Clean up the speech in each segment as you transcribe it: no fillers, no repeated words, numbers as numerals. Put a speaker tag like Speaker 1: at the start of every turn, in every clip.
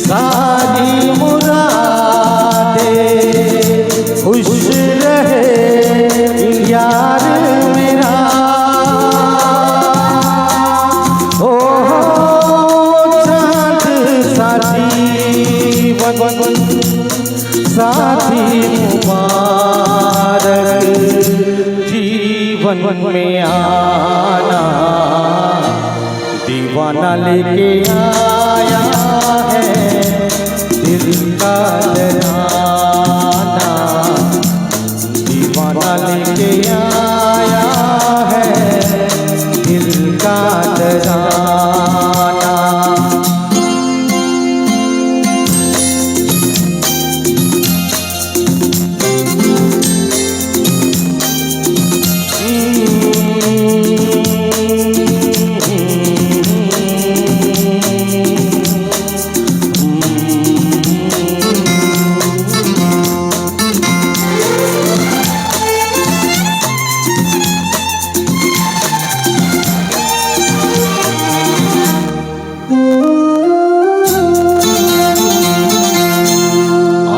Speaker 1: सारी मुरादें खुश रहे यार मेरा। ओ चाँद साथी वगन साथी मुबारक जीवन में आना दीवाना लेके आया है दिल का डराना। दीवाना लेके आया है दिल का डराना।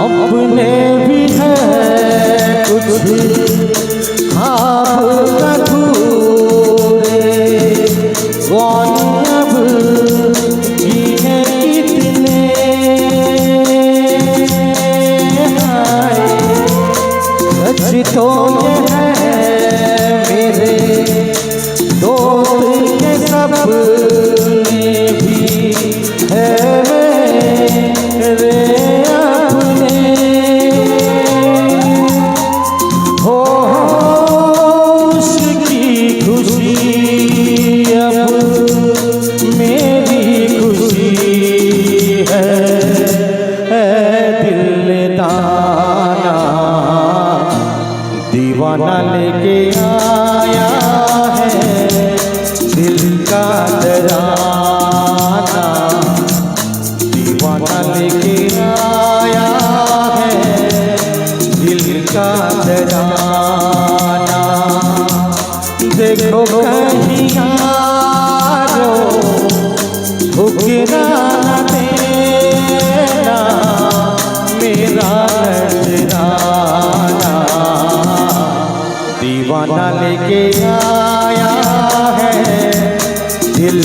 Speaker 1: अपने भी है कुछ ख्वाब अधूरे, कौन अब जीने कितने सच तो ये है मेरे दोस्त के सपने भी है मेरे अपने। हो उसकी खुशी अब मेरी खुशी है दिल दाना। दीवाना लेके आया है दिल का डराना। दीवाना लेके आया है दिल का डराना। देखो कहीं यारो ठुकरा न देना मेरा नजराना। दीवाना लेके आया है दिल